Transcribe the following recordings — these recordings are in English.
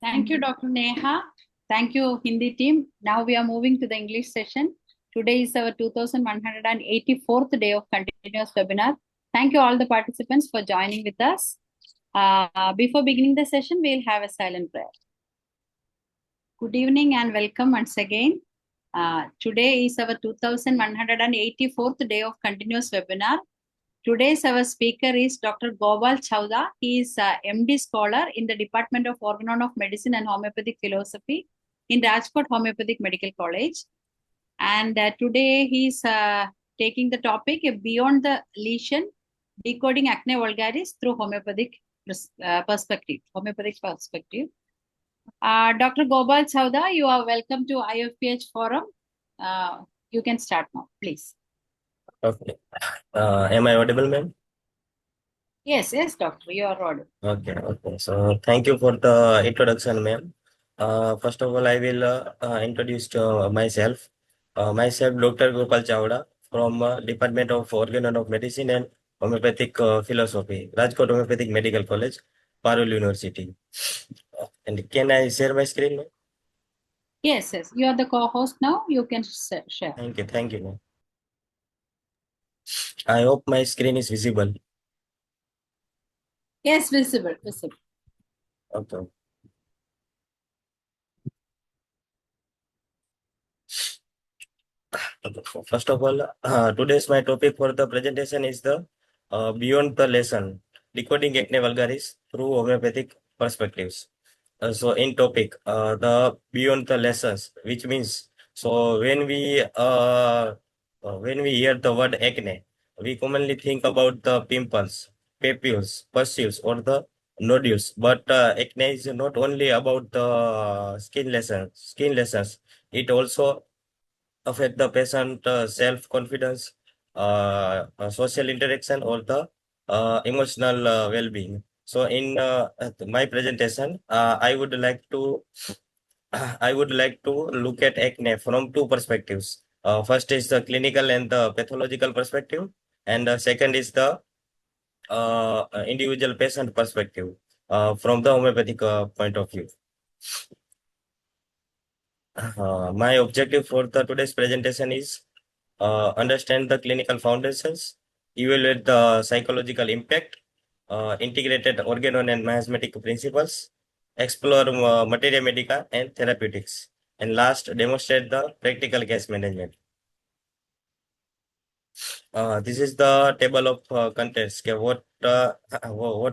Thank you, Dr. Neha. Thank you, Hindi team. Now we are moving to the English session. Today is our 2184th day of continuous webinar. Thank you all the participants for joining with us. Before beginning the session, we'll have a silent prayer. Good evening and welcome once again. Today is our 2184th day of continuous webinar. Today's our speaker is Dr. Gopal Chhavda. He is MD scholar in the Department of Organon of Medicine and Homeopathic Philosophy in Rajkot Homeopathic Medical College. And today he is taking the topic Beyond the Lesion, Decoding Acne Vulgaris through Homeopathic perspective. Dr. Gopal Chhavda, you are welcome to IFPH forum. You can start now, please. Okay. Am I audible, ma'am? Yes, doctor, you are audible. Okay. So thank you for the introduction, ma'am. First of all, I will introduce myself. Myself, Dr. Gopal Chavda from Department of Organon of Medicine and Homeopathic Philosophy, Rajkot Homeopathic Medical College, Parul University. And can I share my screen, ma'am? Yes, you are the co-host now. You can share. Thank you, ma'am. I hope my screen is visible. Yes, visible. Okay. First of all, today's my topic for the presentation is the Beyond the Lesson, Decoding Acne Vulgaris through Homeopathic Perspectives. So in topic, the Beyond the Lessons, which means, so when we hear the word acne, we commonly think about the pimples, papules, pustules, or the nodules. But acne is not only about the skin lessons. It also affect the patient self-confidence, social interaction, or the emotional well-being. So in my presentation, I would like to look at acne from two perspectives. First is the clinical and the pathological perspective, and second is the individual patient perspective from the homeopathic point of view. My objective for the today's presentation is understand the clinical foundations, evaluate the psychological impact, integrated organon and miasmatic principles, explore materia medica and therapeutics, and last, demonstrate the practical case management. This is the table of contents. Okay, what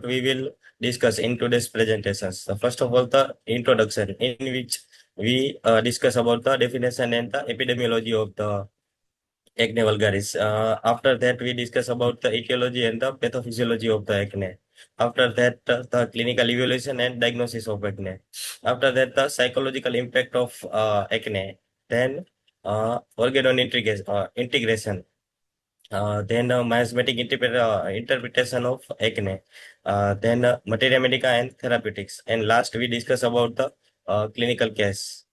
we will discuss in today's presentations. So first of all, the introduction, in which we discuss about the definition and the epidemiology of the acne vulgaris. After that, we discuss about the etiology and the pathophysiology of the acne. After that, the clinical evaluation and diagnosis of acne. After that, the psychological impact of acne. Then, organon integration. Then miasmatic interpretation of acne. Then materia medica and therapeutics. And last, we discuss about the clinical case.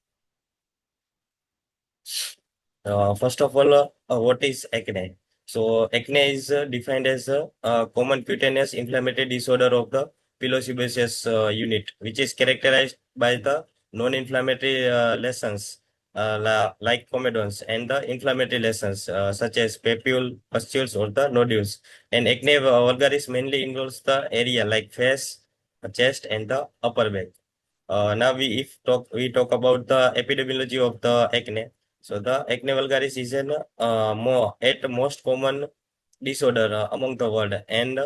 First of all, what is acne? So acne is defined as a common cutaneous inflammatory disorder of the pilosebaceous unit, which is characterized by the non-inflammatory lesions like comedones and the inflammatory lesions such as papule, pustules, or the nodules. And acne vulgaris mainly involves the area like face, chest, and the upper back. Now we talk about the epidemiology of the acne. So the acne vulgaris is an most common disorder among the world, and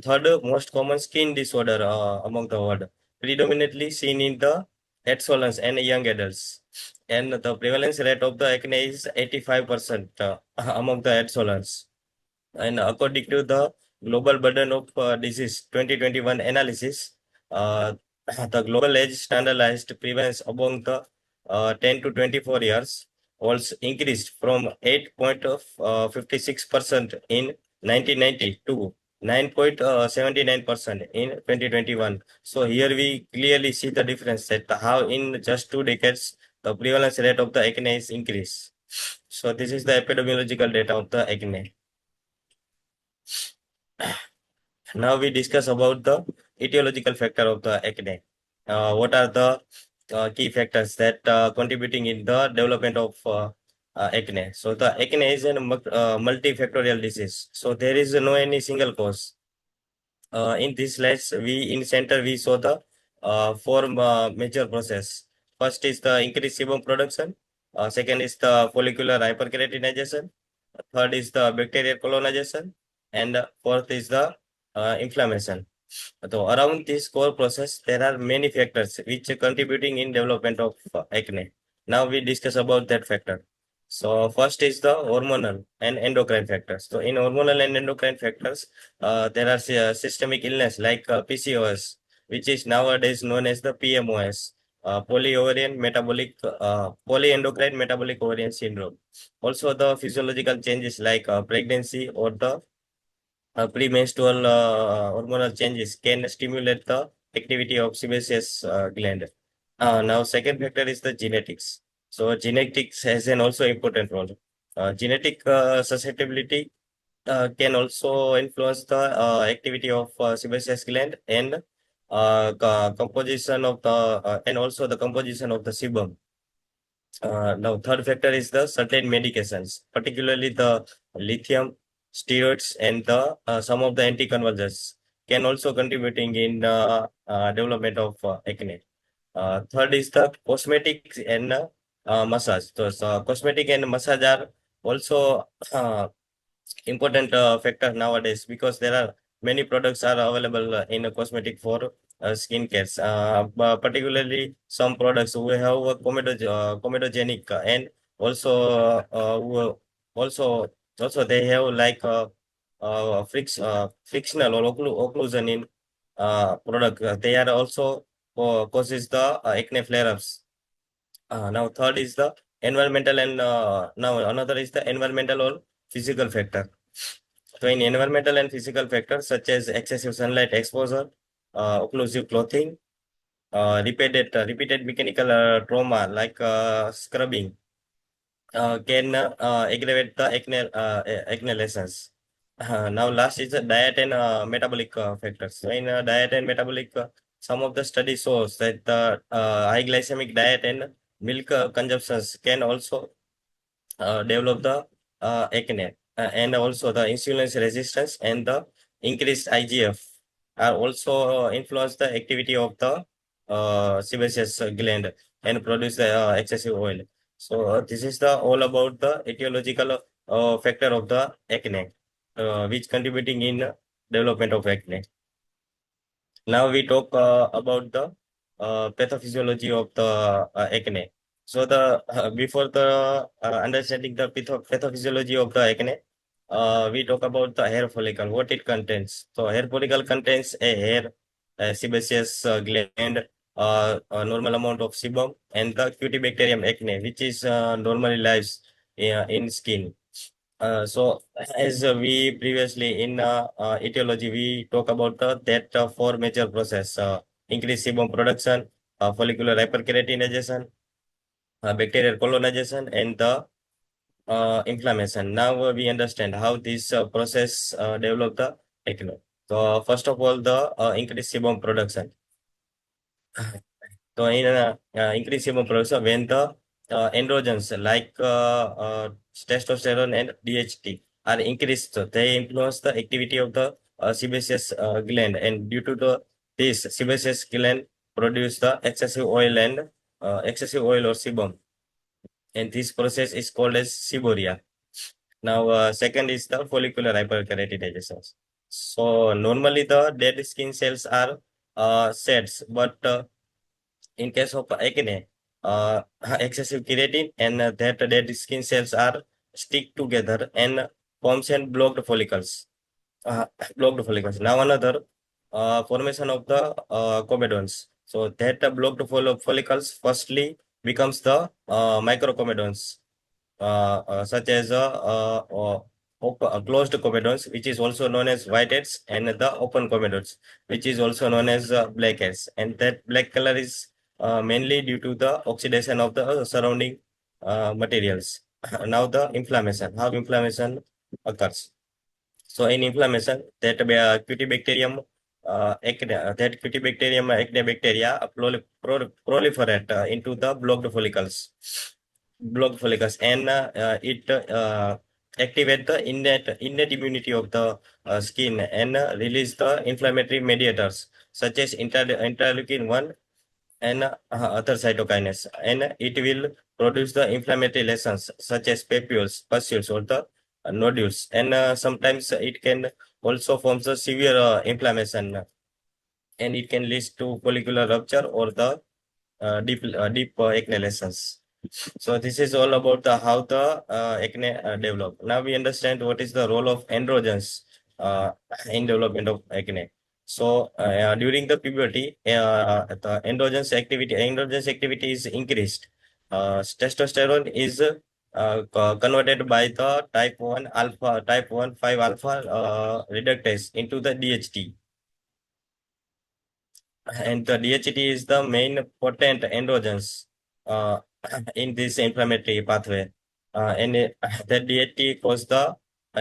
third most common skin disorder among the world, predominantly seen in the adolescents and young adults. And the prevalence rate of the acne is 85% among the adolescents. And according to the Global Burden of Disease 2021 analysis, the global age standardized prevalence among the 10 to 24 years also increased from 8.56% in 1990 to 9.79% in 2021. So here we clearly see the difference that how in just 2 decades the prevalence rate of the acne is increased. So this is the epidemiological data of the acne. Now we discuss about the etiological factor of the acne. what are the key factors that contributing in the development of acne. So the acne is a multifactorial disease. So there is no any single cause. In this slides, in center we saw the four major process. First is the increased sebum production. Second is the follicular hyperkeratinization. Third is the bacterial colonization, and fourth is the inflammation. So around this core process, there are many factors which are contributing in development of acne. Now we discuss about that factor. So first is the hormonal and endocrine factors. So in hormonal and endocrine factors, there are systemic illness like PCOS, which is nowadays known as the PMOS, polyendocrine metabolic ovarian syndrome. Also the physiological changes like pregnancy or the premenstrual hormonal changes can stimulate the activity of sebaceous gland. Now, second factor is the genetics. So, genetics has an also important role. Genetic susceptibility can also influence the activity of sebaceous gland and composition of the and also the composition of the sebum. Now, third factor is the certain medications, particularly the lithium, steroids, and the some of the anticonvulsants can also contributing in development of acne. Third is the cosmetics and massage. So, cosmetic and massage are also important factor nowadays because there are many products are available in a cosmetic for skin care. Particularly some products who have a comedogenic and also also also they have like frictional or occlusion in product. They are also causes the acne flare-ups. Now third is the environmental and now another is the environmental or physical factor. So in environmental and physical factors such as excessive sunlight exposure, occlusive clothing, repeated mechanical trauma like scrubbing can aggravate the acne lesions. Now last is the diet and metabolic factors. So in diet and metabolic, some of the studies shows that the high glycemic diet and milk consumptions can also develop the acne, and also the insulin resistance and the increased IGF are also influence the activity of the sebaceous gland and produce the excessive oil. So this is the all about the etiological factor of the acne, which contributing in development of acne. Now we talk about the pathophysiology of the acne. So the before the understanding the pathophysiology of the acne, we talk about the hair follicle, what it contains. So hair follicle contains a hair, a sebaceous gland, a normal amount of sebum, and the Cutibacterium acne, which is normally lives in skin. So as we previously in etiology, we talk about that four major process, increased sebum production, follicular hyperkeratinization, bacterial colonization, and the inflammation. Now we understand how this process develop the acne. So first of all, the increased sebum production. So in increased sebum production, when the androgens like testosterone and DHT are increased, so they influence the activity of the sebaceous gland, and due to this sebaceous gland produce the excessive oil or sebum, and this process is called as seborrhea. Now, second is the follicular hyperkeratinization. So normally the dead skin cells are sets, but in case of acne, excessive keratin and that dead skin cells are stick together and forms and blocked follicles. Blocked follicles. Now another formation of the comedones. So that blocked follicles firstly becomes the microcomedones, such as closed comedones, which is also known as whiteheads, and the open comedones, which is also known as blackheads. And that black color is mainly due to the oxidation of the surrounding materials. Now the inflammation, how inflammation occurs. So in inflammation, that Cutibacterium acne, that Cutibacterium acne bacteria proliferate into the blocked follicles, and it activate the innate immunity of the skin, and release the inflammatory mediators such as interleukin 1 and other cytokines, and it will produce the inflammatory lesions such as pustules, or the nodules, and sometimes it can also form a severe inflammation, and it can lead to follicular rupture or the deep acne lesions. So this is all about the how the acne develop. Now we understand what is the role of androgens in development of acne. So during the puberty, the androgens activity is increased. Testosterone is converted by the type 1 5 alpha reductase into the DHT, and the DHT is the main potent androgens uh, in this inflammatory pathway. The DHT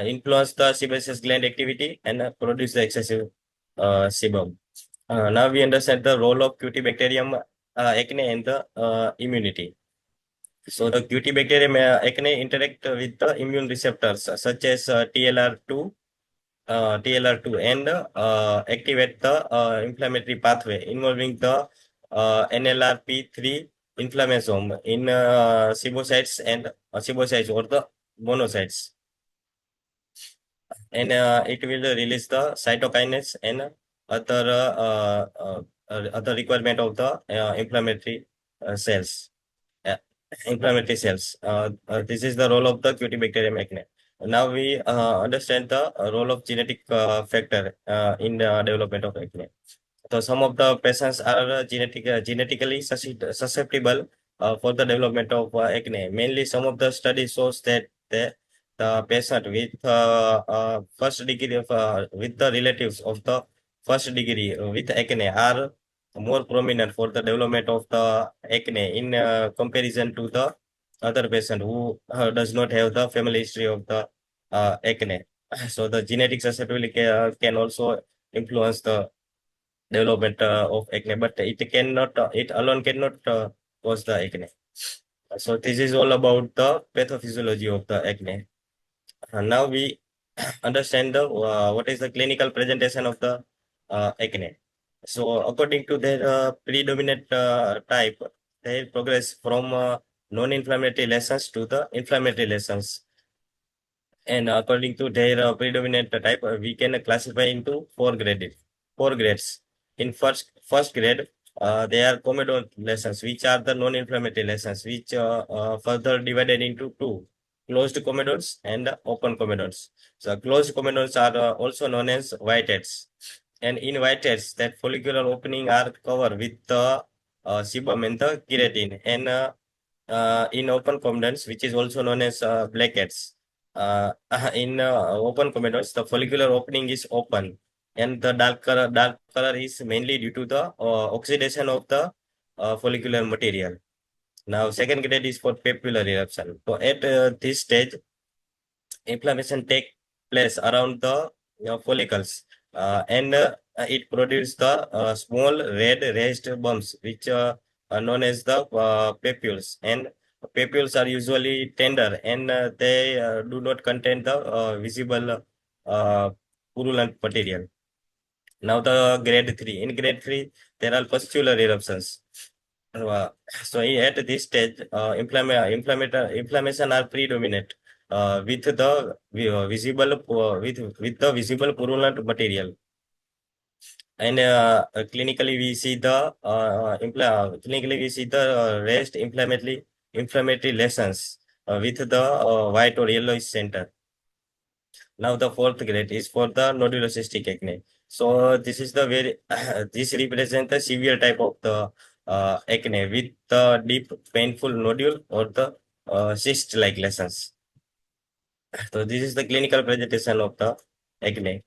influence the sebaceous gland activity, and produce the excessive sebum. Now we understand the role of Cutibacterium acne and the immunity. So the Cutibacterium acne interact with the immune receptors such as TLR2 and activate the inflammatory pathway involving the NLRP3 inflammasome in sebocytes and sebocytes or the monocytes, and it will release the cytokines and other other requirement of the inflammatory cells. uh, Inflammatory cells. This is the role of the Cutibacterium acne. Now we understand the role of genetic factor in the development of acne. So some of the patients are genetically susceptible for the development of acne. Mainly, some of the studies shows that the patient with first degree of with the relatives of the first degree with acne are more prominent for the development of the acne in comparison to the other patient who does not have the family history of the acne. So the genetic susceptibility can also influence the development of acne, but it alone cannot cause the acne. So this is all about the pathophysiology of the acne. Now we understand the what is the clinical presentation of the acne. So according to their predominant type, they progress from non-inflammatory lesions to the inflammatory lesions. And according to their predominant type, we can classify into four grades. In first grade, they are comedone lesions, which are the non-inflammatory lesions, which further divided into two: closed comedones and open comedones. So closed comedones are also known as whiteheads. And in whiteheads, that follicular opening are covered with the sebum and the keratin. And in open comedones, which is also known as blackheads, in open comedones, the follicular opening is open, and the dark color is mainly due to the oxidation of the follicular material. Now, second grade is for papular eruption. So, at this stage, inflammation take place around the follicles, and it produces the small red raised bumps, which are known as the papules. And papules are usually tender, and they do not contain the visible uh, purulent material. Now the grade 3. In grade 3, there are pustular eruptions. Uh, so at this stage, inflammation are predominant with the with the visible purulent material, and clinically we see the raised inflammatory lesions with the white or yellowish center. Now the fourth grade is for the nodulocystic acne. So this is the very this represents the severe type of the acne with the deep painful nodule or the cyst-like lesions. So this is the clinical presentation of the acne.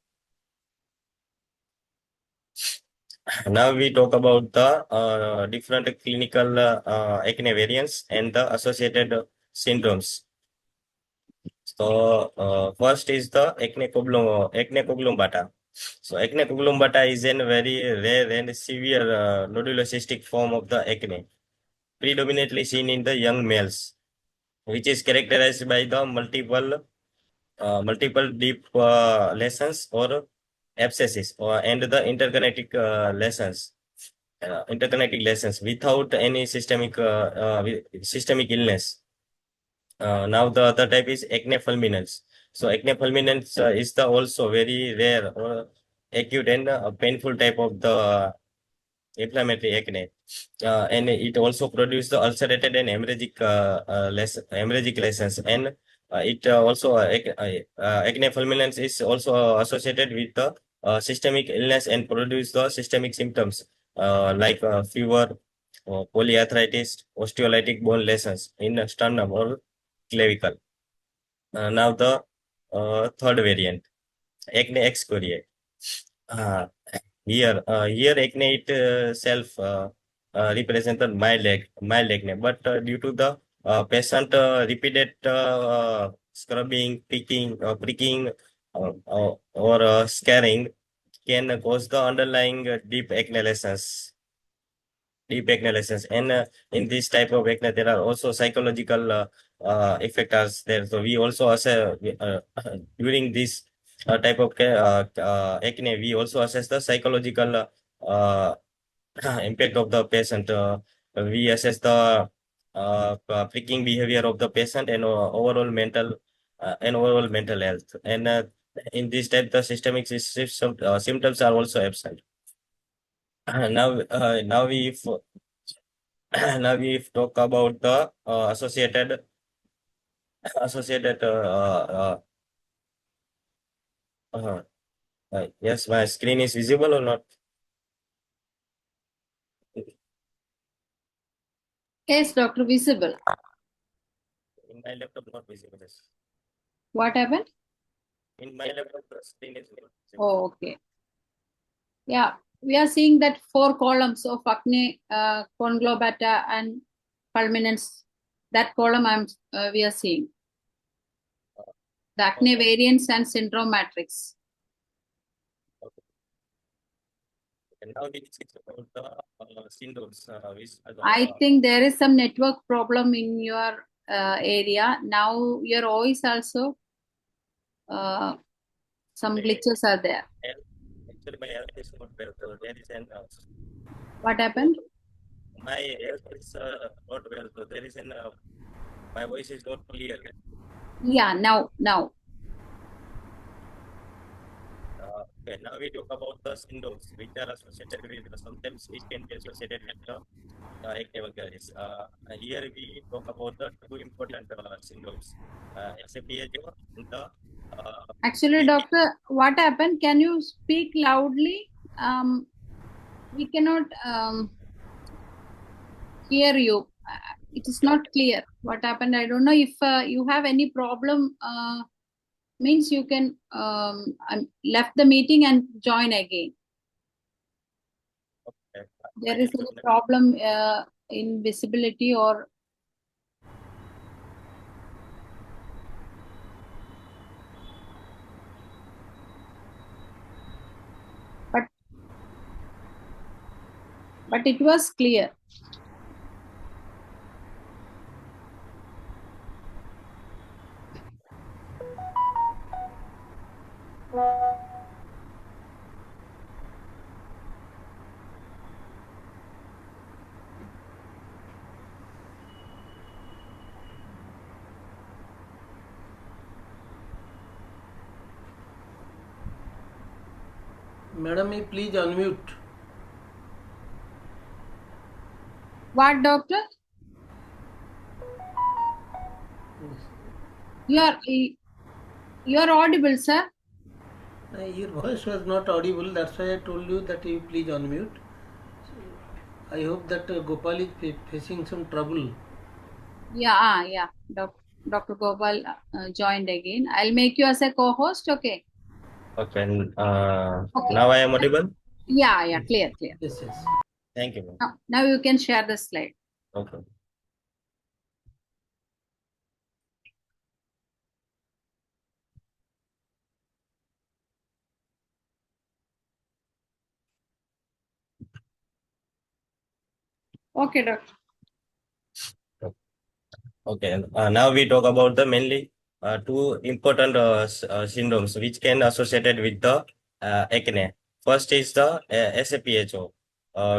Now we talk about the different clinical acne variants and the associated syndromes. So first is the acne coglomata. So acne cucumbata is a very rare and severe nodulocystic form of the acne, predominantly seen in the young males, which is characterized by the multiple deep lesions or abscesses and the interconnecting lesions without any systemic illness. Now the other type is acne fulminans. So acne fulminans is the also very rare or acute and painful type of the inflammatory acne. And it also produces the ulcerated and hemorrhagic lesions. And acne fulminans is also associated with the systemic illness and produce the systemic symptoms like fever, polyarthritis, osteolytic bone lesions in sternum or clavicle. Now the third variant, acne excoriae. Uh, here acne itself represents a mild acne, but due to the patient repeated scrubbing, pricking, or scarring can cause the underlying deep acne lesions. And in this type of acne, there are also psychological effects there. So we also assess during this type of acne, we also assess the psychological uh, impact of the patient. We assess the pricking behavior of the patient and overall mental health. And in this type, the systemic symptoms are also absent. Now we now we talk about the associated yes, my screen is visible or not? Yes, Doctor, visible. In my laptop, not visible. Yes. What happened? In my laptop, the screen is not visible. Oh, okay. Yeah, we are seeing that 4 columns of acne, conglobata, and fulminans. That column we are seeing. The acne variants and syndrome matrix. And now we discuss about the syndromes. I think there is some network problem in your area. Now your voice also, some glitches are there. Actually, my health is not well. So there is an What happened? my health is not well. So there is an my voice is not clear. Yeah, now. Okay, now we talk about the syndromes which are associated with sometimes which can be associated with the acne vulgaris. Here we talk about the two important syndromes, SFPH and the Actually, doctor, what happened? Can you speak loudly? We cannot hear you. It is not clear. What happened? I don't know if you have any problem. Means you can left the meeting and join again. Okay. There is a problem in visibility or but it was clear. Madam, please unmute. What, doctor? You are audible, sir. Your voice was not audible. That's why I told you that you please unmute. I hope that Gopal is facing some trouble. Yeah. Dr. Gopal joined again. I'll make you as a co-host. Okay. Okay. Now I am audible. Yeah. Clear. Yes. Thank you. Now you can share the slide. Okay. Okay, doctor. Okay, now we talk about the mainly two important syndromes which can associated with the acne. First is the SAPHO,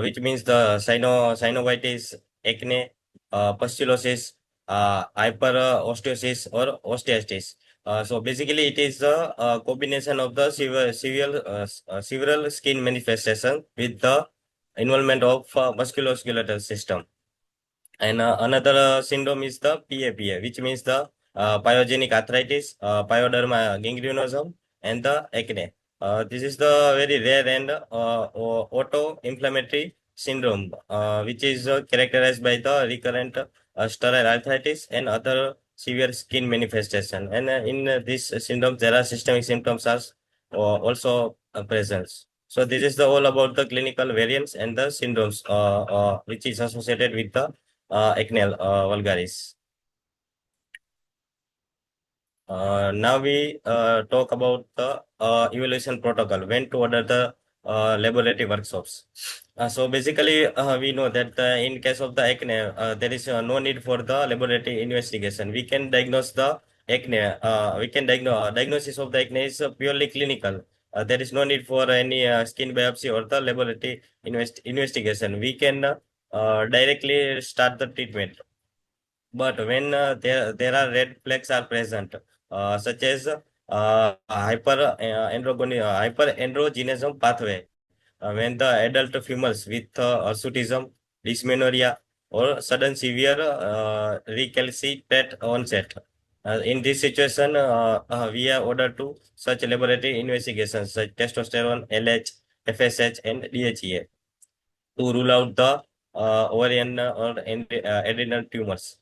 which means the synovitis, acne, pustulosis, hyperosteosis or osteitis. So basically, it is the combination of the several skin manifestation with the involvement of musculoskeletal system. And another syndrome is the PAPA, which means the pyogenic arthritis, pyoderma gangrenosum, and the acne. This is the very rare and auto-inflammatory syndrome, which is characterized by the recurrent steroid arthritis and other severe skin manifestation. And in this syndrome, there are systemic symptoms as also present. So this is the all about the clinical variants and the syndromes, which is associated with the acne vulgaris. Now we talk about the evaluation protocol, when to order the laboratory workshops. So basically, we know that in case of the acne, there is no need for the laboratory investigation. We can diagnose the acne. We can diagnosis of the acne is purely clinical. There is no need for any skin biopsy or the laboratory investigation. We can directly start the treatment. But when there are red flags are present, such as hyperandrogenism pathway, when the adult females with hirsutism, dysmenorrhea, or sudden severe recalcitrant onset. In this situation, we are ordered to such laboratory investigations such testosterone, LH, FSH, and DHEA to rule out the ovarian or adrenal tumors.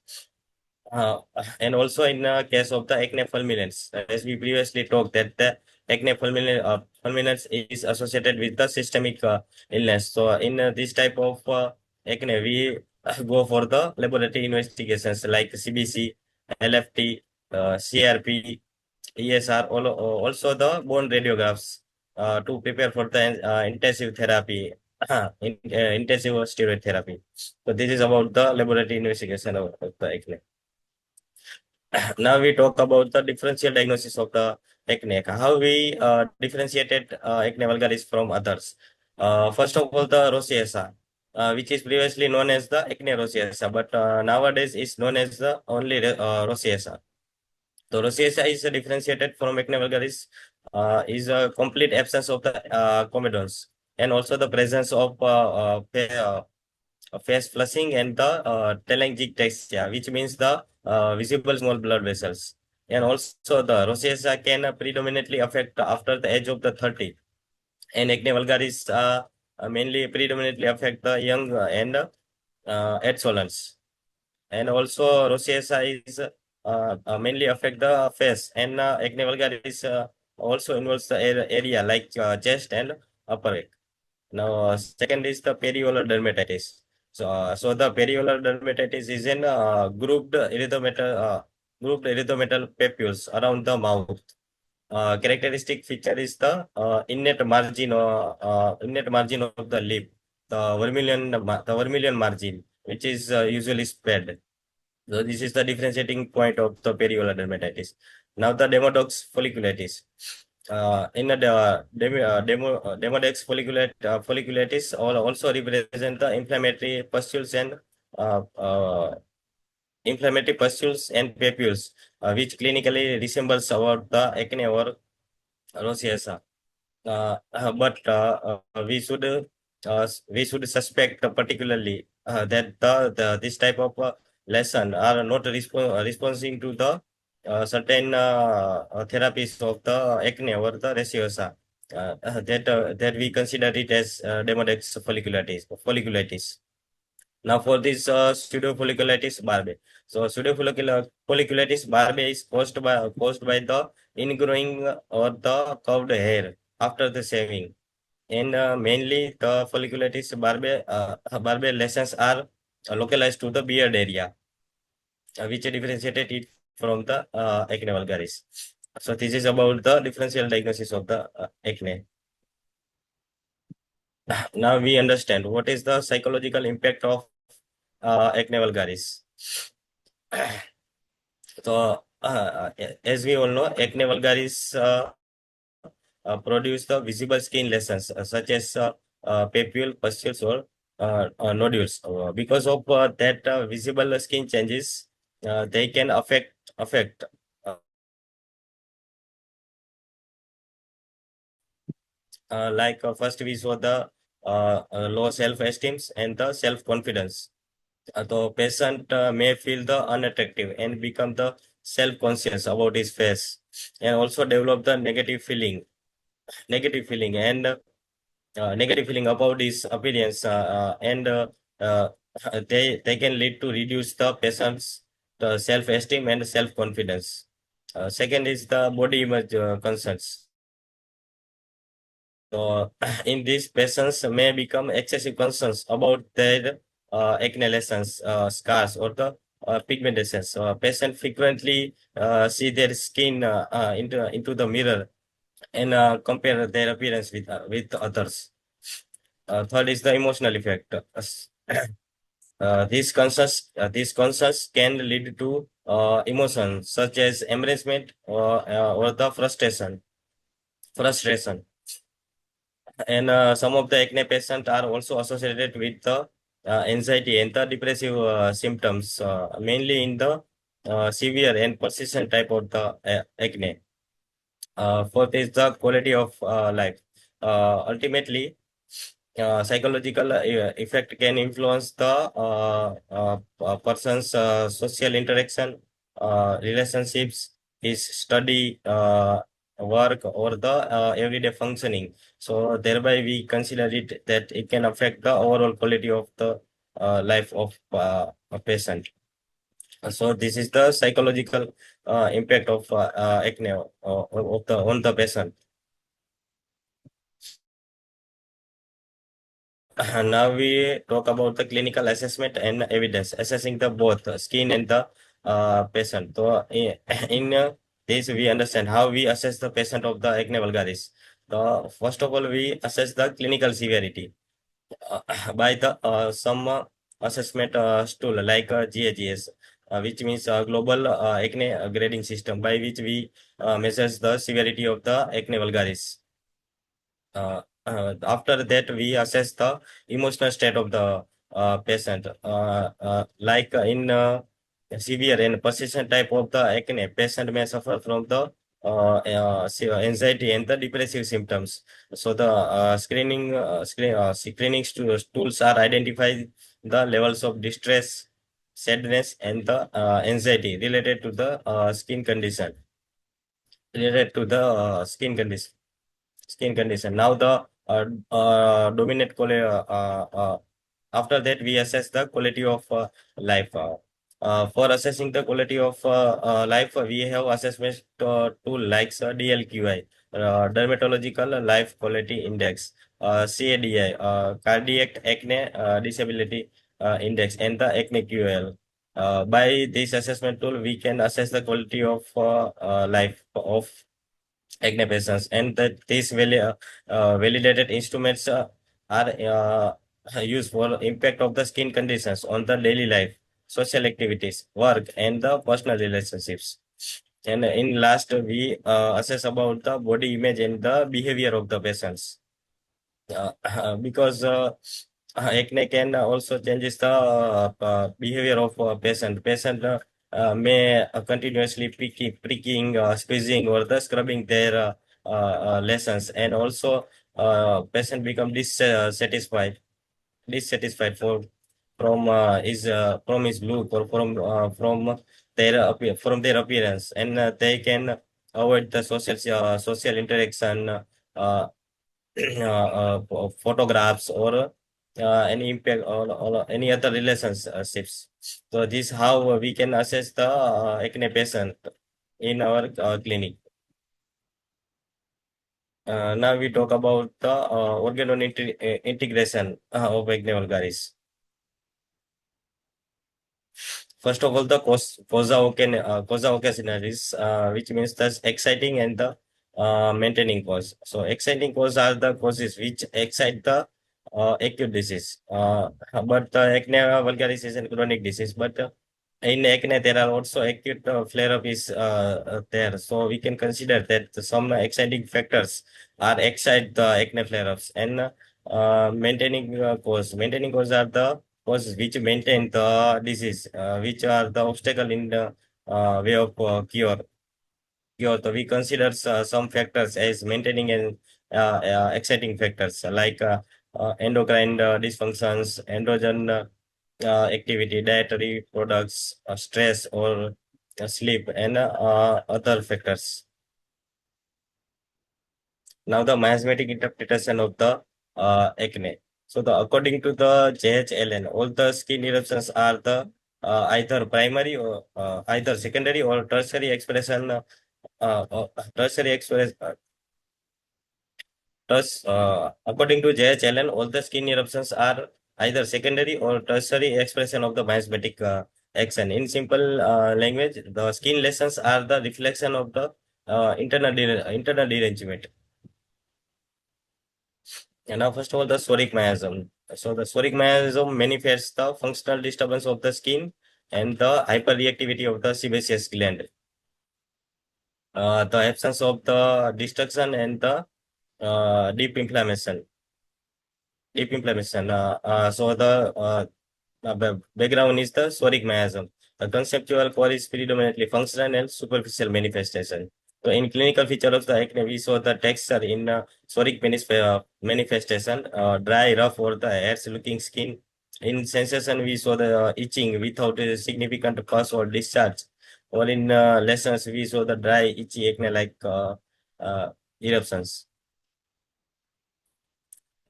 And also in case of the acne fulminans, as we previously talked that the acne fulminans is associated with the systemic illness. So in this type of acne, we go for the laboratory investigations like CBC, LFT, CRP, ESR, also the bone radiographs to prepare for the intensive therapy, intensive steroid therapy. So this is about the laboratory investigation of the acne. Now we talk about the differential diagnosis of the acne. How we differentiated acne vulgaris from others. First of all, the rosacea, which is previously known as the acne rosacea, but nowadays is known as the only rosacea. So rosacea is differentiated from acne vulgaris, is a complete absence of the comedones and also the presence of face flushing and the telangiectasia, which means the visible small blood vessels. And also the rosacea can predominantly affect after the age of the 30. And acne vulgaris mainly predominantly affect the young and adolescents. And also rosacea is mainly affect the face, and acne vulgaris also involves the area like chest and upper neck. Now, second is the perioral dermatitis. So the perioral dermatitis is in grouped erythemetal papules around the mouth. Characteristic feature is the innate margin of the lip, the vermilion margin, which is usually spread. So this is the differentiating point of the perioral dermatitis. Now the Demodex follicularis. In the Demodex follicularis also represent the inflammatory pustules and papules, which clinically resembles about the acne or rosacea. But we should suspect particularly that this type of lesion are not responding to the certain therapies of the acne or the rosacea. That we consider it as Demodex follicularis. Now for this pseudofolliculitis barbae. So pseudofolliculitis barbae is caused by the ingrowing or the curved hair after the shaving. And mainly the folliculitis barbae lesions are localized to the beard area, which differentiated it from the acne vulgaris. So this is about the differential diagnosis of the acne. Now we understand what is the psychological impact of acne vulgaris. So, as we all know, acne vulgaris produce the visible skin lesions such as papule, pustules, or nodules. Because of that visible skin changes, they can affect uh, first we saw the low self-esteem and the self-confidence. The patient may feel the unattractive and become the self-conscious about his face, and also develop the negative feeling and negative feeling about his appearance, and uh, they can lead to reduce the patient's self-esteem and self-confidence. Second is the body image concerns. So, in these patients may become excessive concerns about their acne lesions, scars, or the pigmentation. So, patients frequently see their skin into the mirror and compare their appearance with others. Third is the emotional effect. These concerns can lead to emotions such as embarrassment or the frustration. And some of the acne patients are also associated with the anxiety and the depressive symptoms, mainly in the severe and persistent type of the acne. Fourth is the quality of life. Ultimately, psychological effect can influence the person's social interaction, relationships, his study, work, or the everyday functioning. So thereby we consider it that it can affect the overall quality of the life of a patient. So this is the psychological impact of acne of the on the patient. Now we talk about the clinical assessment and evidence, assessing the both skin and the patient. So in this, we understand how we assess the patient of the acne vulgaris. First of all, we assess the clinical severity uh, by the some assessment tool like GAGS, which means Global Acne Grading System, by which we measures the severity of the acne vulgaris. After that, we assess the emotional state of the patient. In severe and persistent type of the acne, patient may suffer from the anxiety and the depressive symptoms. So the screening tools are identify the levels of distress, sadness, and the anxiety related to the skin condition. Now the dominant quality. After that, we assess the quality of life. For assessing the quality of life, we have assessment tool like DLQI, Dermatological Life Quality Index, CADI, Cardiac Acne Disability Index, and the Acne QL. By this assessment tool, we can assess the quality of life of acne patients, and that these validated instruments are used for impact of the skin conditions on the daily life, social activities, work, and the personal relationships. And in last, we assess about the body image and the behavior of the patients. Because acne can also changes the behavior of a patient. Patient may continuously pricking, squeezing, or the scrubbing their lesions, and also patient become dissatisfied from his look, or from their appearance, and they can avoid the social interaction. Photographs, or any impact, or any other relationships. So this how we can assess the acne patient in our clinic. Now we talk about the organ integration of acne vulgaris. First of all, the causa occasionalis, which means the exciting and the maintaining cause. So exciting cause are the causes which excite the acute disease. But acne vulgaris is a chronic disease. But in acne, there are also acute flare-up is there. So we can consider that some exciting factors are excite the acne flare-ups and maintaining cause. Maintaining cause are the causes which maintain the disease, which are the obstacle in the way of cure. So we consider some factors as maintaining and exciting factors like endocrine dysfunctions, androgen activity, dietary products, stress or sleep, and other factors. Now the miasmatic interpretation of the acne. So according to the JHLN, all the skin eruptions are the either primary or either secondary or tertiary expression. Tertiary express Thus, according to JHLN, all the skin eruptions are either secondary or tertiary expression of the miasmatic action. In simple language, the skin lesions are the reflection of the internal derangement. And now, first of all, the psoric miasm. So, the psoric miasm manifests the functional disturbance of the skin and the hyperreactivity of the sebaceous gland. The absence of the destruction and the deep inflammation. So the background is the psoric miasm. The conceptual core is predominantly functional and superficial manifestation. So in clinical feature of the acne, we saw the texture in psoric manifestation, dry, rough, or the hairs-looking skin. In sensation, we saw the itching without a significant pus or discharge. Or in lesions, we saw the dry, itchy acne-like eruptions.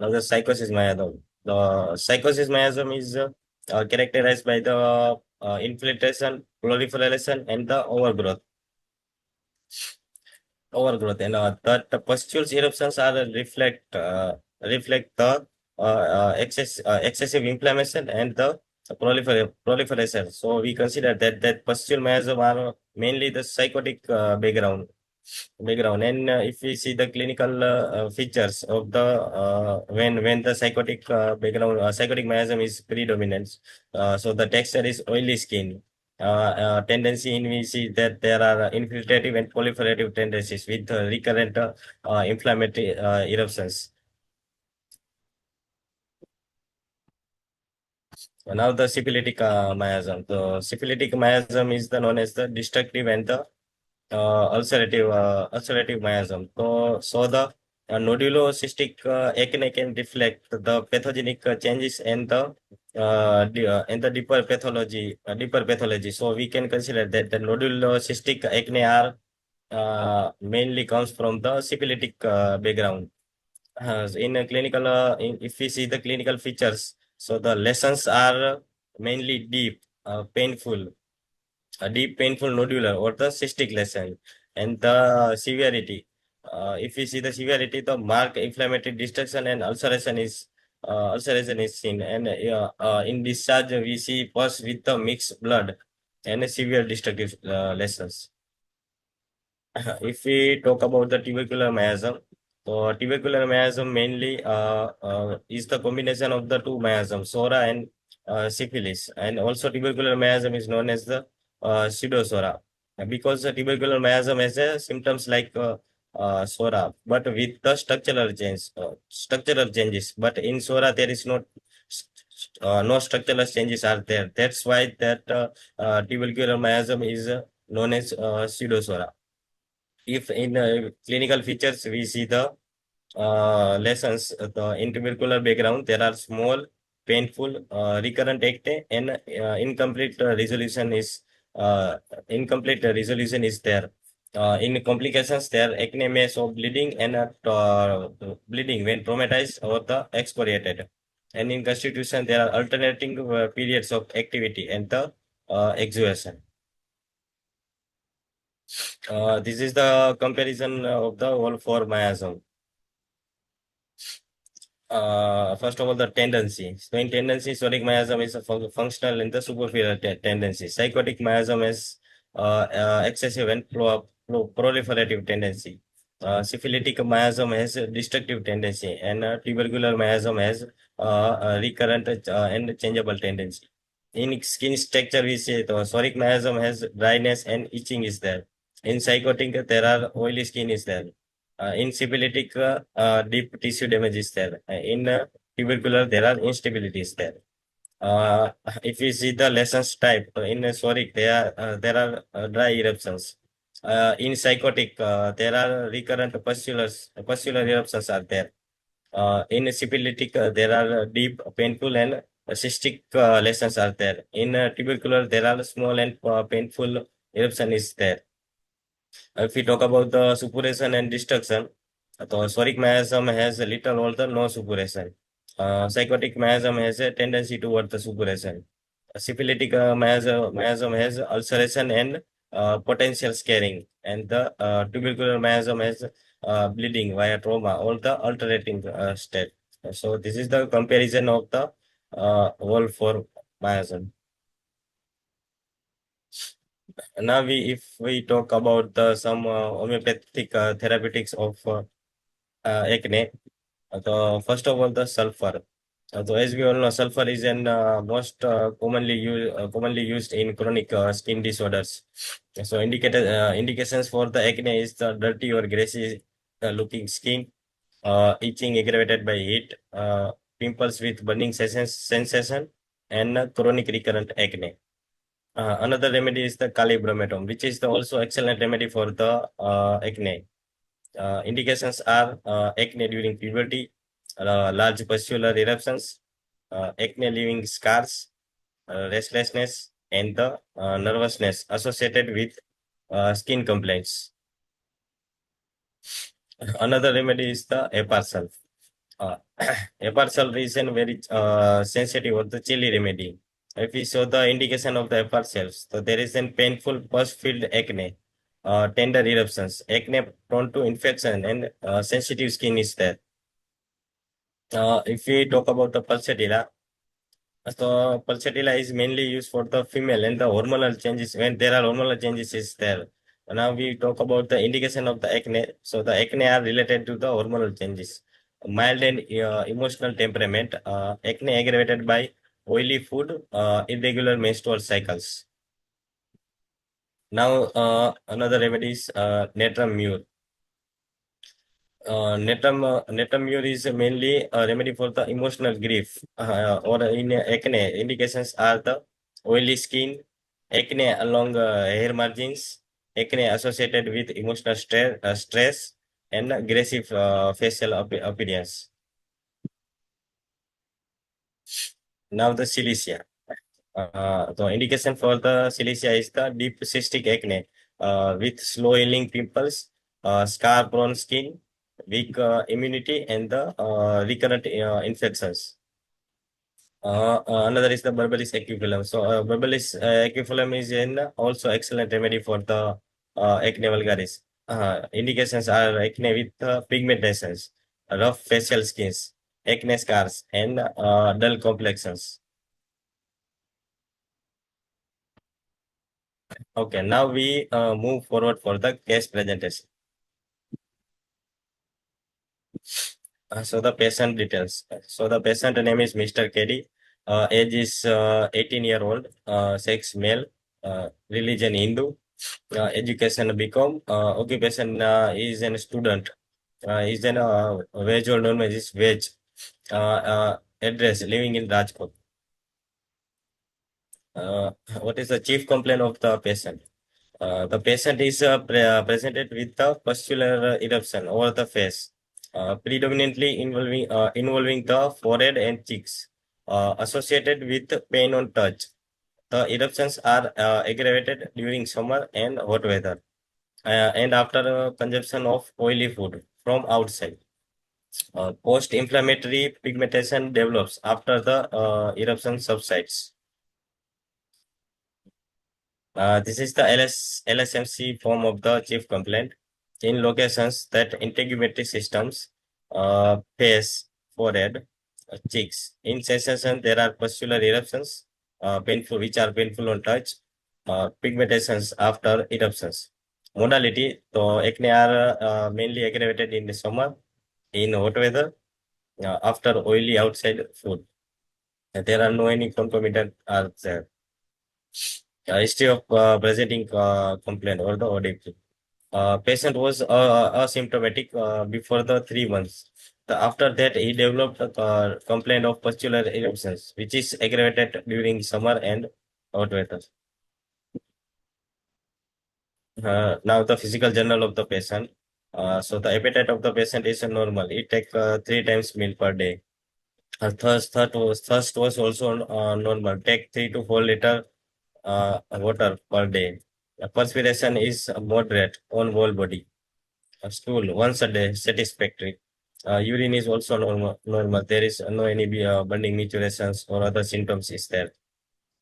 Now the psychosis miasm. The psychosis miasm is characterized by the infiltration, proliferation, and the overgrowth, and that the pustules eruptions are reflect the excessive inflammation and the proliferation. So we consider that pustule miasm are mainly the psychotic background. And if we see the clinical features of the when the psychotic background psychotic miasm is predominant, so the texture is oily skin, tendency in we see that there are infiltrative and proliferative tendencies with recurrent inflammatory eruptions. Now the syphilitic miasm. The syphilitic miasm is the known as the destructive and the ulcerative miasm. So the nodulocystic acne can reflect the pathogenic changes and the deeper pathology. So we can consider that the nodulocystic acne are mainly comes from the syphilitic background. In a clinical, if we see the clinical features, so the lesions are mainly deep, painful nodular or the cystic lesion, and the severity. If we see the severity, the marked inflammatory destruction and ulceration is seen, and in discharge we see pus with the mixed blood and a severe destructive lesions. If we talk about the tubercular miasm, so tubercular miasm mainly is the combination of the two miasms, sora and syphilis, and also tubercular miasm is known as the pseudosora, because the tubercular miasm has symptoms like sora, but with the structural changes. But in sora there is no structural changes are there. That's why that tubercular miasm is known as pseudosora. If in clinical features we see the lesions, the in tubercular background, there are small, painful, recurrent acne, and incomplete resolution is there. In complications, there acne may show bleeding and bleeding when traumatized or the excoriated. And in constitution, there are alternating periods of activity and the exhaustion. This is the comparison of the all four miasm. First of all, the tendency. So in tendency, psoriatic miasm is a functional and the superficial tendency. Psychotic miasm is excessive and proliferative tendency. Syphilitic miasm has a destructive tendency, and tubercular miasm has a recurrent and changeable tendency. In skin structure, we say the psoriatic miasm has dryness and itching is there. In psychotic, there are oily skin is there. In syphilitic, deep tissue damage is there. In tubercular, there are instabilities there. Uh, if we see the lesions type in psoriatic, there are dry eruptions. In psychotic, there are recurrent pustular eruptions are there. In syphilitic, there are deep, painful, and cystic lesions are there. In tubercular, there are small and painful eruption is there. If we talk about the suppuration and destruction, the psoriatic miasm has little or the no suppuration. Psychotic miasm has a tendency toward the suppuration. Syphilitic miasm has ulceration and potential scarring, and the tubercular miasm has bleeding via trauma or the alternating state. So this is the comparison of the whole for miasm. Now if we talk about some homeopathic therapeutics of acne, first of all the sulfur. So as we all know, sulfur is an most commonly used in chronic skin disorders. So indications for the acne is the dirty or greasy looking skin, itching aggravated by heat, pimples with burning sensation, and chronic recurrent acne. Another remedy is the kali bromatum, which is the also excellent remedy for the acne. Indications are acne during puberty, large pustular eruptions, acne leaving scars, restlessness, and the nervousness associated with skin complaints. Another remedy is the eparsal. Eparsal is a very sensitive or the chilly remedy. If we show the indication of the eparsals, so there is a painful pus-filled acne, tender eruptions, acne prone to infection, and sensitive skin is there. If we talk about the pulsatilla, so pulsatilla is mainly used for the female and the hormonal changes when there are hormonal changes is there. Now we talk about the indication of the acne. So the acne are related to the hormonal changes. Mild and emotional temperament, acne aggravated by oily food, irregular menstrual cycles. Now another remedy is natrum mure. Natrum mure is mainly a remedy for the emotional grief or in acne. Indications are the oily skin, acne along hair margins, acne associated with emotional stress and aggressive facial appearance. Now the silicea. The indication for the silicea is the deep cystic acne with slow healing pimples, scar-prone skin, weak immunity, and the recurrent infections. Another is the Berberis equivalent. So, Berberis equivalent is also excellent remedy for the acne vulgaris. Indications are acne with pigmentations, rough facial skins, acne scars, and dull complexions. Okay, now we move forward for the case presentation. So the patient details. So the patient name is Mr. KD. Age is 18-year-old. Sex male. Religion Hindu. Education BCom. Occupation is a student. Is an veg or non-veg is veg. Address living in Rajkot. What is the chief complaint of the patient? The patient is presented with the pustular eruption over the face, predominantly involving the forehead and cheeks, associated with pain on touch. The eruptions are aggravated during summer and hot weather, and after consumption of oily food from outside. Post-inflammatory pigmentation develops after the eruption subsides. This is the LSMC form of the chief complaint. In locations that integumentary systems, face, forehead, cheeks. In sensation, there are pustular eruptions, which are painful on touch, pigmentations after eruptions. modality, so acne are mainly aggravated in the summer, in hot weather, after oily outside food. There are no any concomitant are there. History of presenting complaint or the ODP. Patient was asymptomatic before the 3 months. After that, he developed a complaint of pustular eruptions, which is aggravated during summer and hot weather. Now the physical journal of the patient. So the appetite of the patient is normal. He take 3 times meal per day. Thirst was also normal. Take 3 to 4 liter water per day. Perspiration is moderate on whole body. Stool once a day, satisfactory. Urine is also normal. There is no any burning micturations or other symptoms is there.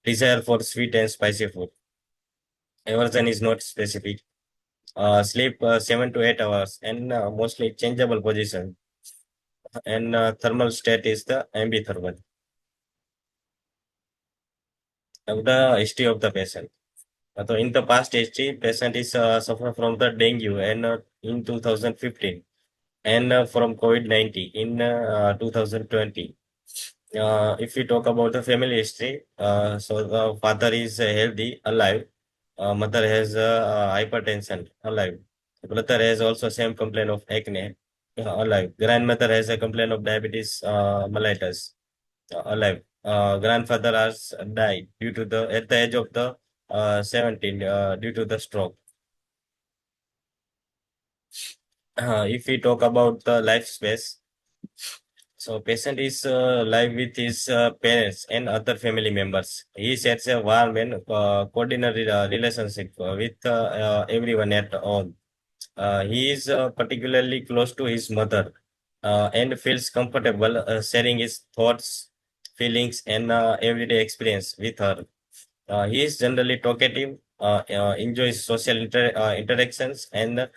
Desire for sweet and spicy food. Aversion is not specific. Sleep 7 to 8 hours and mostly changeable position. And thermal state is the ambithermal. Now the history of the patient. So in the past history, patient is suffer from the dengue and in 2015 and from COVID-19 in 2020. If we talk about the family history, so the father is healthy, alive. Mother has hypertension, alive. Brother has also same complaint of acne, alive. Grandmother has a complaint of diabetes mellitus, alive. Grandfather has died due to the at the age of the 17 due to the stroke. If we talk about the life space, so patient is live with his parents and other family members. He shares a warm and cordial relationship with everyone at home. He is particularly close to his mother and feels comfortable sharing his thoughts, feelings, and everyday experience with her. He is generally talkative, enjoys social interactions, and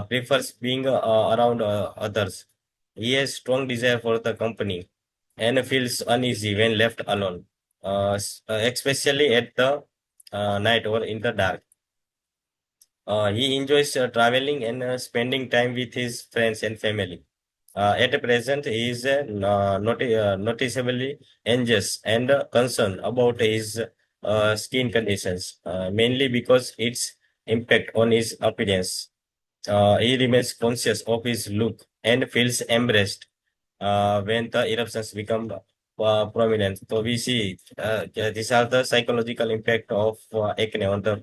prefers being around others. He has strong desire for the company and feels uneasy when left alone, especially at the night or in the dark. He enjoys traveling and spending time with his friends and family. At present, he is noticeably anxious and concerned about his skin conditions, mainly because its impact on his appearance. He remains conscious of his look and feels embarrassed when the eruptions become prominent. So we see these are the psychological impact of acne on the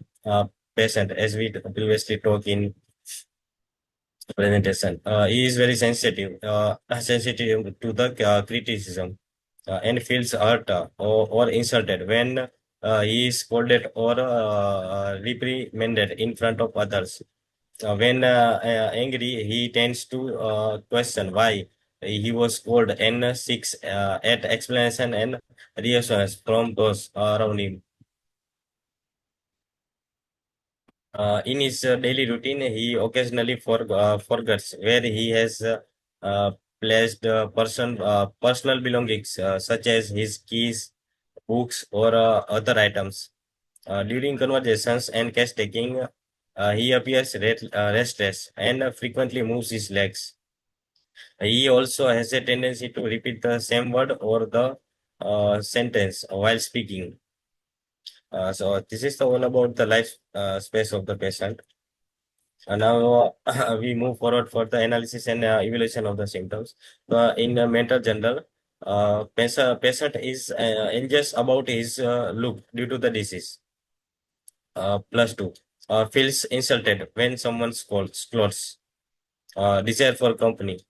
patient, as we previously talked in presentation. He is very sensitive to the criticism and feels hurt or insulted when he is scolded or reprimanded in front of others. When angry, he tends to question why he was scolded and seeks at explanation and reassurance from those around him. In his daily routine, he occasionally forgets where he has uh, placed personal belongings, such as his keys, books, or other items. During conversations and case taking, he appears restless and frequently moves his legs. He also has a tendency to repeat the same word or the sentence while speaking. So this is the all about the life space of the patient. Now we move forward for the analysis and evaluation of the symptoms. In the mental journal, patient is anxious about his look due to the disease. +2. Feels insulted when someone scolds. Desire for company.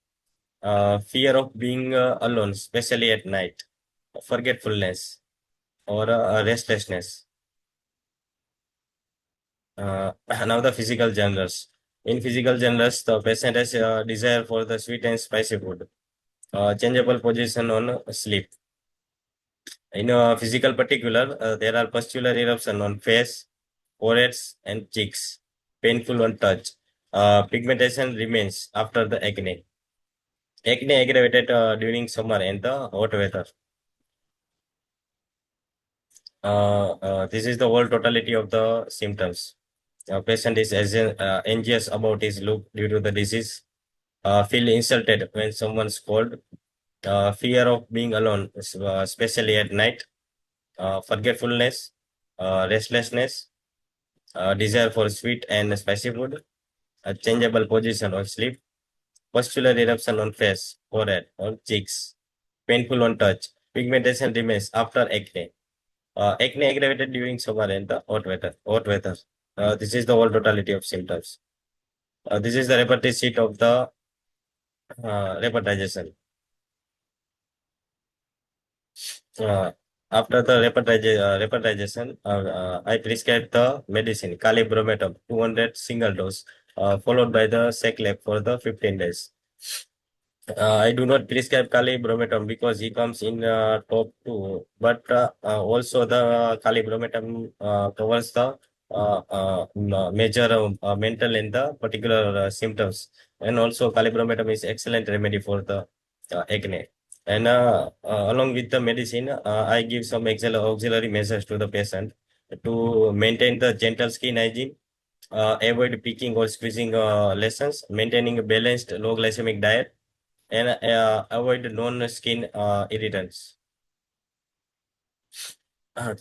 Fear of being alone, especially at night. Forgetfulness or restlessness. Now the physical journals. In physical journals, the patient has a desire for the sweet and spicy food. Changeable position on sleep. In physical particular, there are pustular eruption on face, foreheads, and cheeks. Painful on touch. Pigmentation remains after the acne. Acne aggravated during summer and the hot weather. This is the whole totality of the symptoms. Patient is anxious about his look due to the disease. Feel insulted when someone's cold. Fear of being alone, especially at night. Forgetfulness, restlessness, desire for sweet and spicy food, a changeable position on sleep, pustular eruption on face, forehead, or cheeks, painful on touch. Pigmentation remains after acne. Acne aggravated during summer and the hot weather. This is the whole totality of symptoms. This is the repertory sheet of the repertization. Uh, After the repertization, I prescribed the medicine calibrometum 200 single dose, followed by the seclep for the 15 days. I do not prescribe calibrometum because he comes in top two, but also the calibrometum covers the major mental and the particular symptoms, and also calibrometum is excellent remedy for the acne. And along with the medicine, I give some auxiliary measures to the patient to maintain the gentle skin hygiene, avoid picking or squeezing lesions, maintaining a balanced low glycemic diet, and avoid non-skin irritants.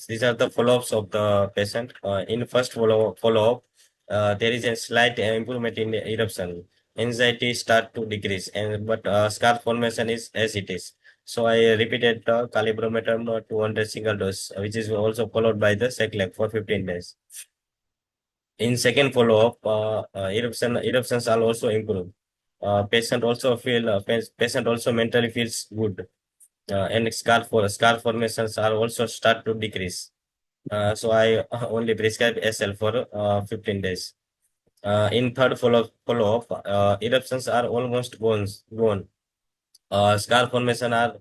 These are the follow-ups of the patient. In first follow-up, there is a slight improvement in eruption. Anxiety start to decrease, but scar formation is as it is. So I repeated the calibrometer 200 single dose, which is also followed by the seclec for 15 days. In second follow-up, eruptions are also improved. Patient also mentally feels good, and scar formations are also start to decrease. So I only prescribe SL for 15 days. In third follow-up, eruptions are almost gone. Scar formation are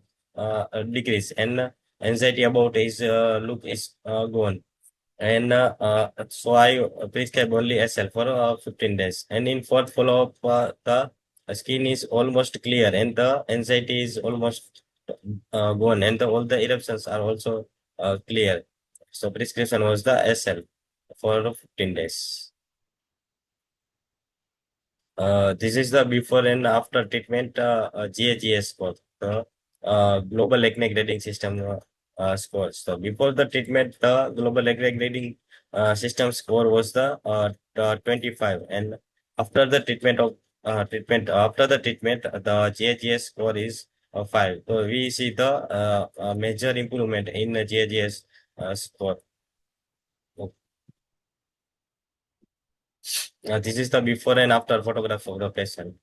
decreased, and anxiety about his look is gone. And so I prescribe only SL for 15 days. And in fourth follow-up, the skin is almost clear and the anxiety is almost gone, and all the eruptions are also clear. So prescription was the SL for 15 days. This is the before and after treatment GAGS score, the global acne grading system score. So before the treatment, the global acne grading system score was the 25, and after the treatment the GAGS score is 5. So we see the major improvement in the GAGS score. This is the before and after photograph of the patient.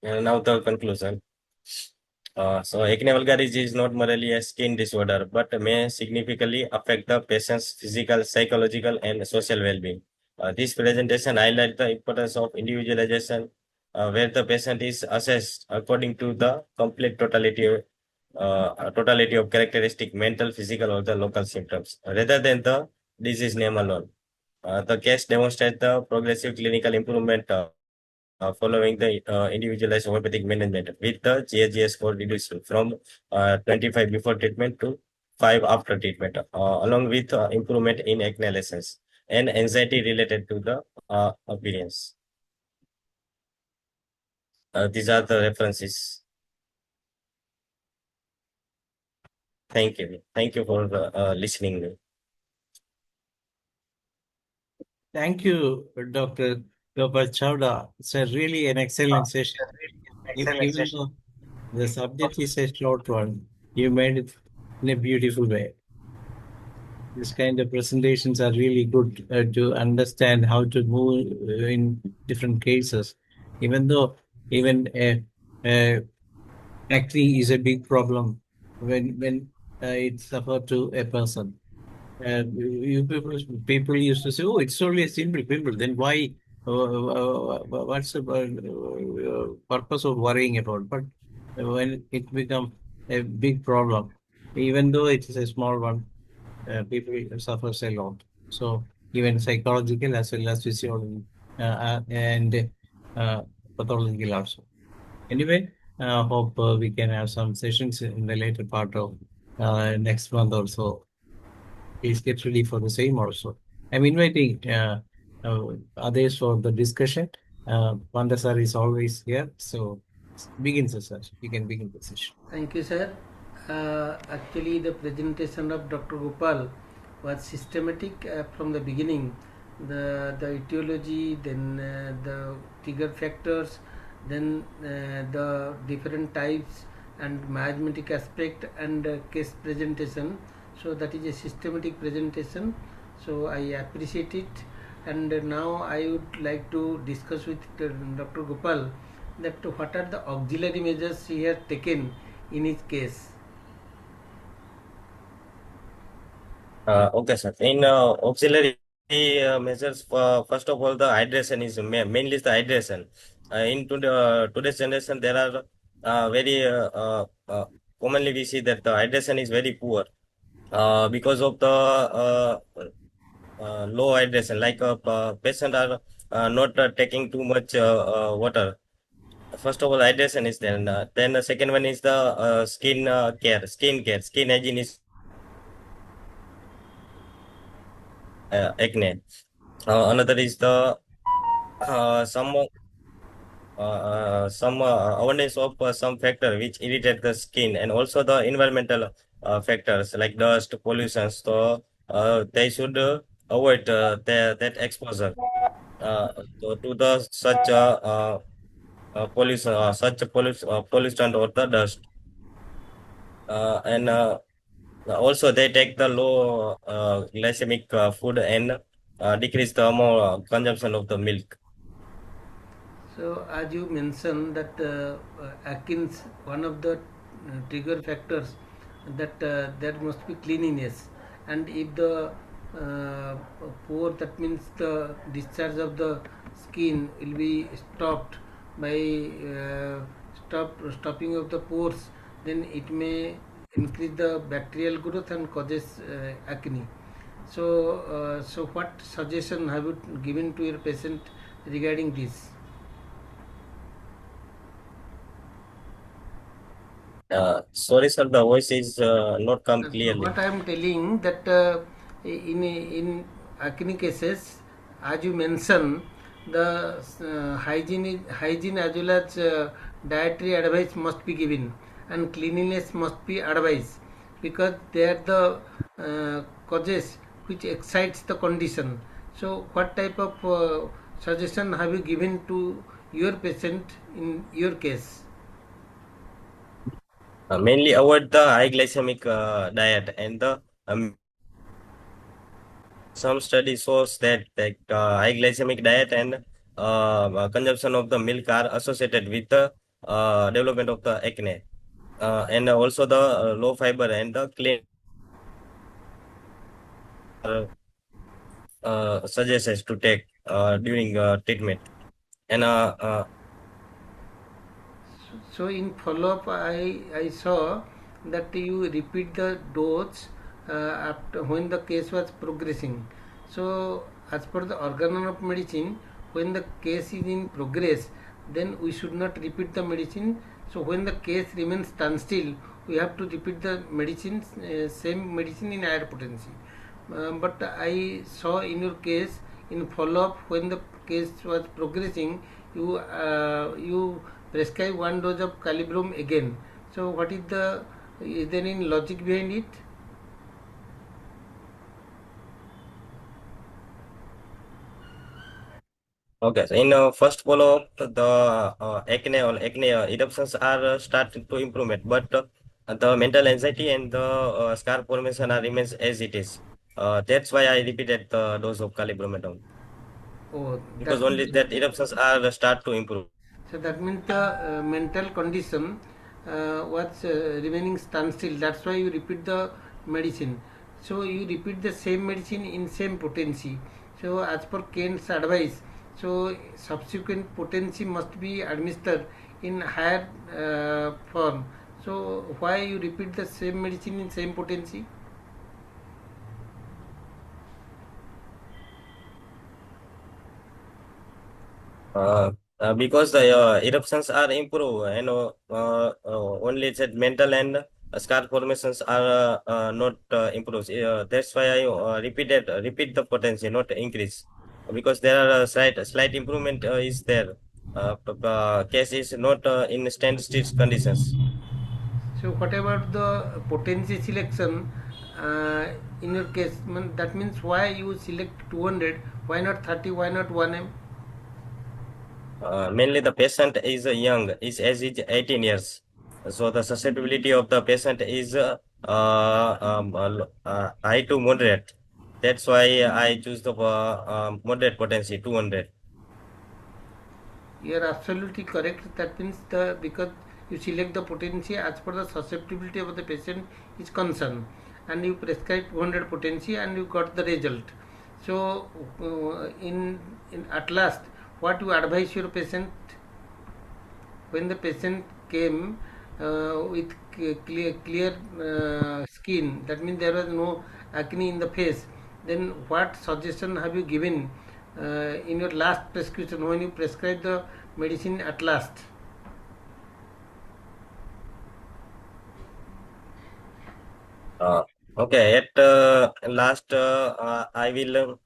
Now the conclusion. So acne vulgaris is not merely a skin disorder, but may significantly affect the patient's physical, psychological, and social well-being. This presentation highlights the importance of individualization, where the patient is assessed according to the complete totality of characteristic, mental, physical, or the local symptoms, rather than the disease name alone. The case demonstrates the progressive clinical improvement following the individualized homeopathic management, with the GAGS score reduced from 25 before treatment to 5 after treatment, along with improvement in acne lesions and anxiety related to the appearance. These are the references. Thank you. Thank you for listening. Thank you, Dr. Gopal Chhavda. It's really an excellent session. Even though the subject is a short one, you made it in a beautiful way. This kind of presentations are really good to understand how to move in different cases. Even though acne is a big problem when it's suffered to a person. People used to say, "Oh, it's only a simple pimple. Then why? What's the purpose of worrying about?" But when it becomes a big problem, even though it is a small one, people suffer a lot. So even psychological as well as physiological and pathological also. Anyway, hope we can have some sessions in the later part of next month or so. Please get ready for the same also. I'm inviting others for the discussion. Panda sir is always here, so begin, sir. You can begin the session. Thank you, sir. Actually, the presentation of Dr. Gopal was systematic from the beginning. The etiology, then the trigger factors, then the different types and miasmatic aspect and case presentation. So that is a systematic presentation. So I appreciate it. And now I would like to discuss with Dr. Gopal that what are the auxiliary measures he has taken in his case. Okay, sir. In auxiliary measures, first of all, the hydration is mainly the hydration. Today's generation, there are very commonly we see that the hydration is very poor because of the low hydration. Like patient are not taking too much water. First of all, hydration is there. Then the second one is the skin care, skin hygiene is acne. Another is the some awareness of some factor which irritate the skin, and also the environmental factors like dust, pollution. So they should avoid that exposure to the such pollution, pollutant or the dust. And also they take the low glycemic food and decrease the more consumption of the milk. So as you mentioned that Atkins, one of the trigger factors that there must be cleanliness, and if the pore, that means the discharge of the skin will be stopped by stopping of the pores, then it may increase the bacterial growth and causes acne. So what suggestion have you given to your patient regarding this? Sorry, sir, the voice is not come So clearly. what I am telling that in acne cases, as you mentioned, the hygiene as well as dietary advice must be given, and cleanliness must be advised, because they are the causes which excites the condition. So what type of suggestion have you given to your patient in your case? Mainly avoid the high glycemic diet, and the some study shows that high glycemic diet and consumption of the milk are associated with the development of the acne, and also the low fiber and the clean suggestions to take during treatment. And So in follow-up, I saw that you repeat the dose after when the case was progressing. So as per the organon of medicine, when the case is in progress, then we should not repeat the medicine. So when the case remains standstill, we have to repeat the medicine, same medicine in higher potency. But I saw in your case, in follow-up, when the case was progressing, you prescribe one dose of calibrum again. So what is there any logic behind it? okay, so in first follow-up, the acne or acne eruptions are starting to improvement, but the mental anxiety and the scar formation are remains as it is. That's why I repeated the dose of calibrometone, Oh, because that only means, that eruptions are start to improve. so that means the mental condition was remaining standstill. That's why you repeat the medicine. So you repeat the same medicine in same potency. So as per Kent's advice, so subsequent potency must be administered in higher form. So why you repeat the same medicine in same potency? Because the eruptions are improved, only it's at mental and scar formations are not improved. That's why I repeat the potency, not increase, because there are slight improvement is there. Case is not in standstill conditions. So what about the potency selection in your case? That means why you select 200? Why not 30? Why not 1M? Mainly the patient is young, his age is 18 years. So the susceptibility of the patient is high to moderate. That's why I choose the moderate potency 200. You are absolutely correct. That means because you select the potency as per the susceptibility of the patient is concerned, and you prescribe 200 potency and you got the result. So in at last, what you advise your patient when the patient came with clear skin, that means there was no acne in the face, then what suggestion have you given in your last prescription when you prescribe the medicine at last? Okay, at last, I will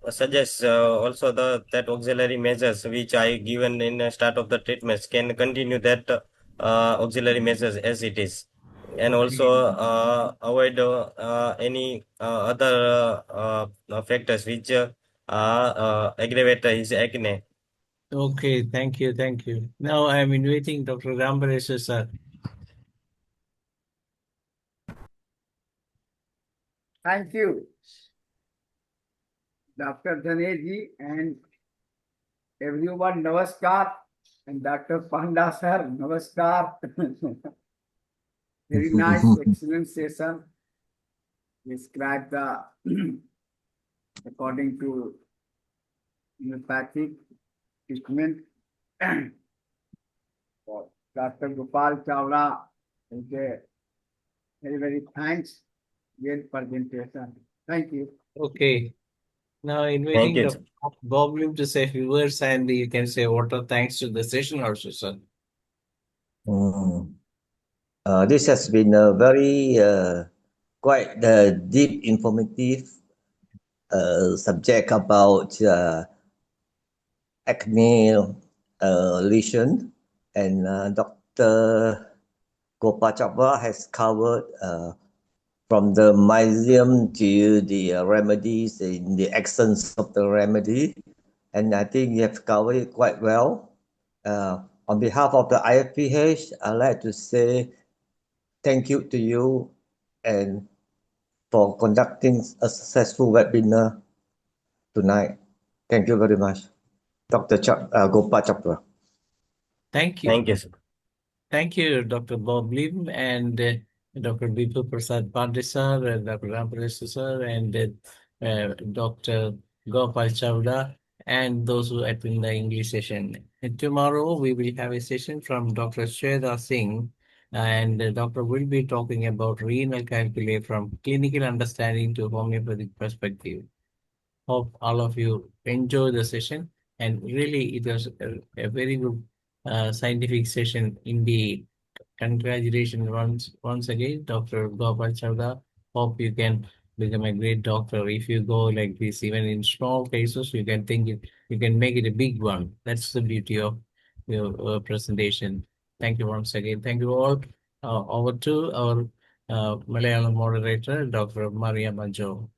suggest also that auxiliary measures which I given in the start of the treatments can continue that auxiliary measures as it is, and also avoid any other factors which aggravate his acne. Okay, thank you, thank you. Now I am inviting Dr. Rambaresh sir. Thank you, Dr. Dhaneji and everyone. Namaskar. And Dr. Panda sir, namaskar. Very nice, excellent session. Describe the according to homeopathic treatment. Dr. Gopal Chawda, okay, very thanks. Great presentation. Thank you. Okay. Now Thank inviting you. Dr. Bob Lim to say a few words, and you can say what are thanks to the session also, sir. This has been a very quite deep, informative subject about acne lesion, and Dr. Gopal Chawda has covered from the mycelium to the remedies in the essence of the remedy, and I think you have covered it quite well. On behalf of the IFPH, I'd like to say thank you to you and for conducting a successful webinar tonight. Thank you very much, Dr. Gopal Chawda. Thank you. Thank you, sir. Thank you, Dr. Bob Lim and Dr. Bipul Prasad Pandey sir, and Dr. Rampradesh sir, and Dr. Gopal Chawda, and those who attend the English session. And tomorrow we will have a session from Dr. Shweta Singh, and the doctor will be talking about renal calculi from clinical understanding to homeopathic perspective. Hope all of you enjoy the session, and really it was a very good scientific session indeed. Congratulations once again, Dr. Gopal Chavda. Hope you can become a great doctor. If you go like this, even in small cases, you can you can make it a big one. That's the beauty of your presentation. Thank you once again. Thank you all. Over to our Malayalam moderator, Dr. Maria Manjo.